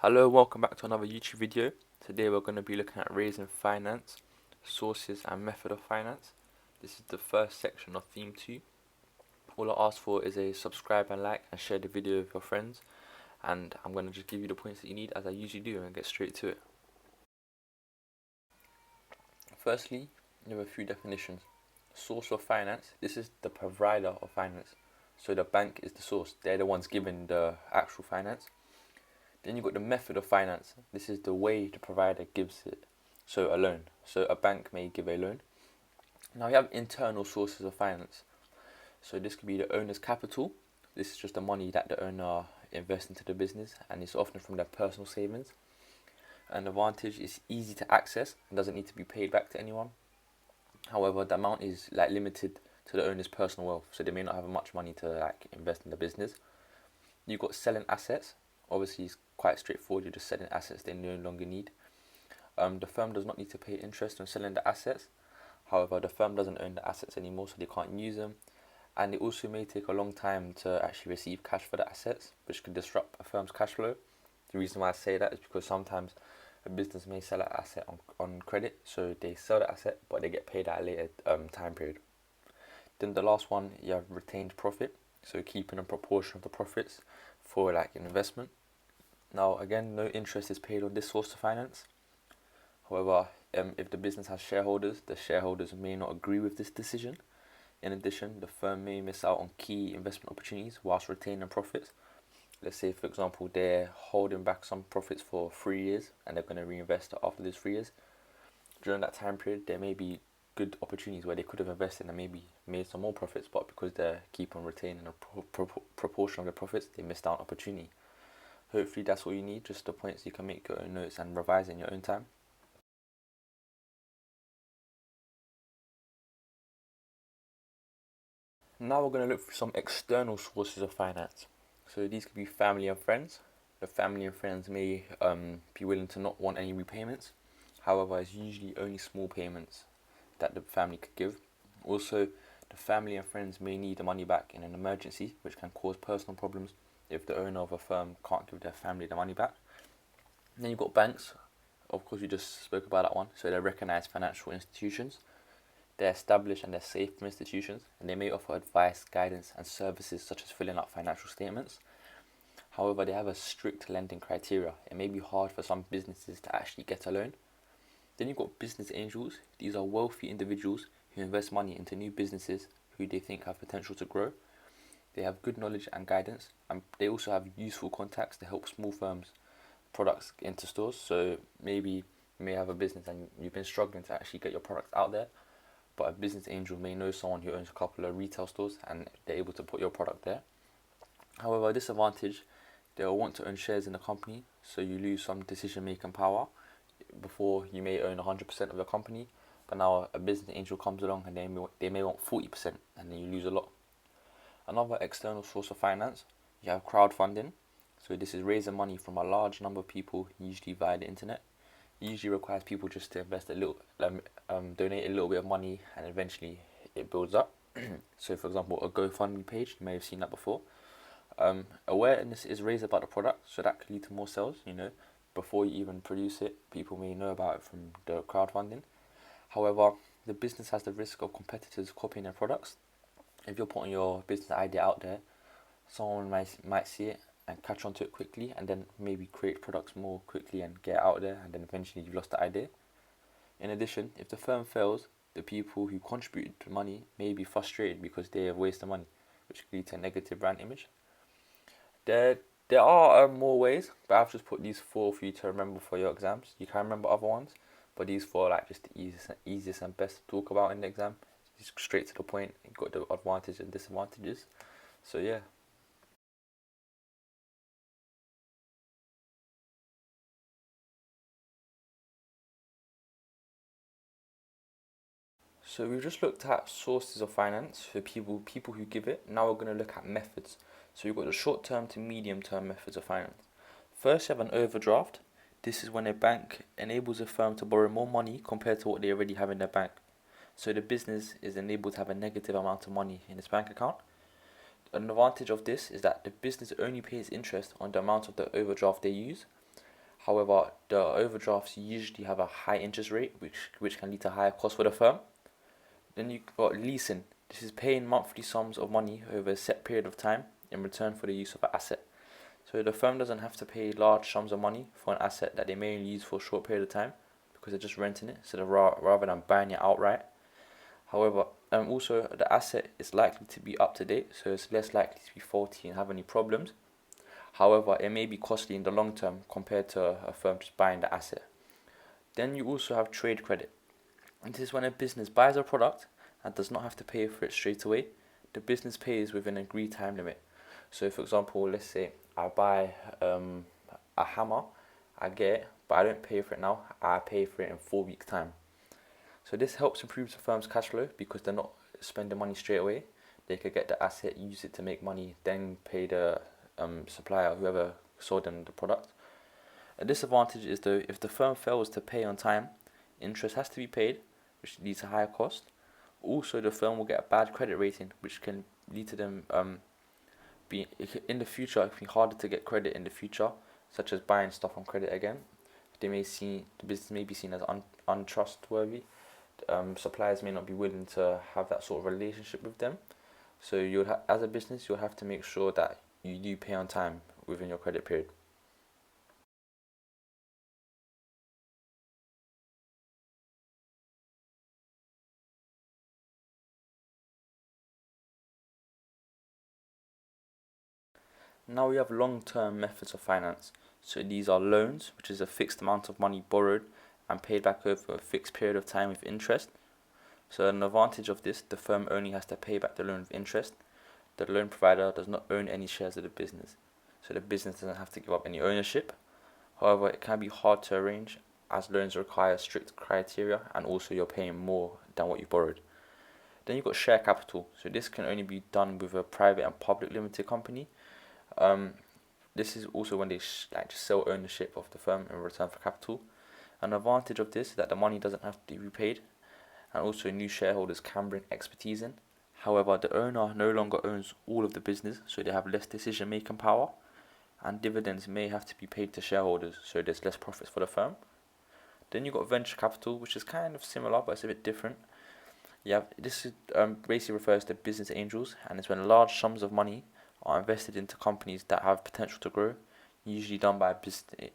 Hello, welcome back to another YouTube video. Today we're going to be looking at raising finance, sources and method of finance. This is the first section of theme 2. All I ask for is a subscribe and like and share the video with your friends, and I'm going to just give you the points that you need as I usually do and get straight to it. Firstly, you have a few definitions. Source of finance, this is the provider of finance. So the bank is the source, they're the ones giving the actual finance. Then you've got the method of finance. This is the way the provider gives it. So a loan. So a bank may give a loan. Now you have internal sources of finance. So this could be the owner's capital. This is just the money that the owner invests into the business, and it's often from their personal savings. An advantage is easy to access and doesn't need to be paid back to anyone. However, the amount is limited to the owner's personal wealth, so they may not have much money to invest in the business. You've got selling assets. Obviously, it's quite straightforward. You're just selling assets they no longer need. The firm does not need to pay interest on selling the assets. However, the firm doesn't own the assets anymore, so they can't use them. And it also may take a long time to actually receive cash for the assets, which could disrupt a firm's cash flow. The reason why I say that is because sometimes a business may sell an asset on credit, so they sell the asset, but they get paid at a later time period. Then the last one, you have retained profit, so keeping a proportion of the profits for an investment. Now, again, no interest is paid on this source of finance. However, if the business has shareholders, the shareholders may not agree with this decision. In addition, the firm may miss out on key investment opportunities whilst retaining profits. Let's say, for example, they're holding back some profits for 3 years and they're going to reinvest after those 3 years. During that time period, there may be good opportunities where they could have invested and maybe made some more profits, but because they keep on retaining a proportion of the profits, they missed out on opportunity. Hopefully that's all you need, just the points you can make your own notes and revise in your own time. Now we're going to look for some external sources of finance. So these could be family and friends. The family and friends may be willing to not want any repayments. However, it's usually only small payments that the family could give. Also, the family and friends may need the money back in an emergency, which can cause personal problems if the owner of a firm can't give their family the money back. And then you've got banks. Of course, we just spoke about that one. So they're recognized financial institutions. They're established and they're safe institutions, and they may offer advice, guidance, and services such as filling out financial statements. However, they have a strict lending criteria. It may be hard for some businesses to actually get a loan. Then you've got business angels. These are wealthy individuals who invest money into new businesses who they think have potential to grow. They have good knowledge and guidance, and they also have useful contacts to help small firms products into stores. So maybe you may have a business and you've been struggling to actually get your products out there, but a business angel may know someone who owns a couple of retail stores and they're able to put your product there. However, disadvantage, they'll want to own shares in the company, so you lose some decision making power. Before, you may own 100% of the company, but now a business angel comes along and they may want 40%, and then you lose a lot. Another external source of finance, you have crowdfunding. So this is raising money from a large number of people, usually via the internet. It usually requires people just to invest a little, donate a little bit of money, and eventually it builds up. So, for example, a GoFundMe page, you may have seen that before. Awareness is raised about the product, so that could lead to more sales. Before you even produce it, people may know about it from the crowdfunding. However, the business has the risk of competitors copying their products. If you're putting your business idea out there, someone might see it and catch on to it quickly, and then maybe create products more quickly and get out there, and then eventually you've lost the idea. In addition, if the firm fails, the people who contributed the money may be frustrated because they have wasted money, which could lead to a negative brand image. There are more ways, but I've just put these 4 for you to remember for your exams. You can remember other ones, but these 4 are just the easiest and best to talk about in the exam. Just straight to the point. You've got the advantages and disadvantages. So yeah. So we've just looked at sources of finance for people who give it. Now we're going to look at methods. So we've got the short term to medium term methods of finance. First, you have an overdraft. This is when a bank enables a firm to borrow more money compared to what they already have in their bank. So the business is enabled to have a negative amount of money in its bank account. An advantage of this is that the business only pays interest on the amount of the overdraft they use. However, the overdrafts usually have a high interest rate, which can lead to higher costs for the firm. Then you got leasing. This is paying monthly sums of money over a set period of time in return for the use of an asset. So the firm doesn't have to pay large sums of money for an asset that they may only use for a short period of time because they're just renting it, so rather than buying it outright. However, also the asset is likely to be up to date, so it's less likely to be faulty and have any problems. However, it may be costly in the long term compared to a firm just buying the asset. Then you also have trade credit. And this is when a business buys a product and does not have to pay for it straight away. The business pays within an agreed time limit. So, for example, let's say I buy a hammer, I get it, but I don't pay for it now. I pay for it in 4 weeks' time. So this helps improve the firm's cash flow because they're not spending money straight away. They could get the asset, use it to make money, then pay the supplier, whoever sold them the product. A disadvantage is though, if the firm fails to pay on time, interest has to be paid, which leads to higher cost. Also, the firm will get a bad credit rating, which can lead to them in the future. It can be harder to get credit in the future, such as buying stuff on credit again. The business may be seen as untrustworthy. Suppliers may not be willing to have that sort of relationship with them. So as a business, you'll have to make sure that you do pay on time within your credit period. Now we have long-term methods of finance. So these are loans, which is a fixed amount of money borrowed and paid back over a fixed period of time with interest. So an advantage of this, the firm only has to pay back the loan with interest. The loan provider does not own any shares of the business. So the business doesn't have to give up any ownership. However, it can be hard to arrange as loans require strict criteria and also you're paying more than what you borrowed. Then you've got share capital. So this can only be done with a private and public limited company. This is also when they just sell ownership of the firm in return for capital. An advantage of this is that the money doesn't have to be repaid, and also new shareholders can bring expertise in. However, the owner no longer owns all of the business, so they have less decision-making power, and dividends may have to be paid to shareholders, so there's less profits for the firm. Then you've got venture capital, which is kind of similar, but it's a bit different. This basically refers to business angels, and it's when large sums of money are invested into companies that have potential to grow, usually done by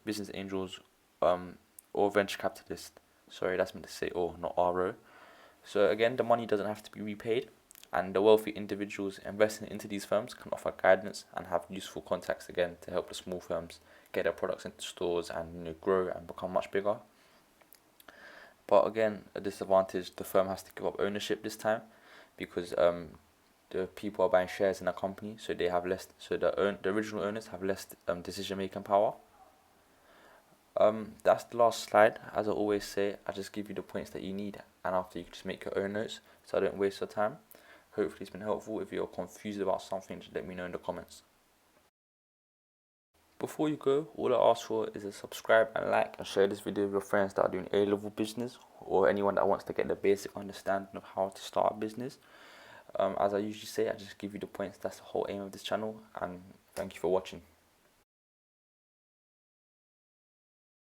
business angels or venture capitalists. Sorry, that's meant to say or, not RO. So again, the money doesn't have to be repaid, and the wealthy individuals investing into these firms can offer guidance and have useful contacts again to help the small firms get their products into stores and grow and become much bigger. But again, a disadvantage, the firm has to give up ownership this time because the people are buying shares in a company, so they have less. So the original owners have less decision-making power. That's the last slide. As I always say, I just give you the points that you need, and after you can just make your own notes, so I don't waste your time. Hopefully, it's been helpful. If you're confused about something, just let me know in the comments. Before you go, all I ask for is a subscribe and like and share this video with your friends that are doing A-level business or anyone that wants to get the basic understanding of how to start a business. As I usually say, I just give you the points. That's the whole aim of this channel, and thank you for watching.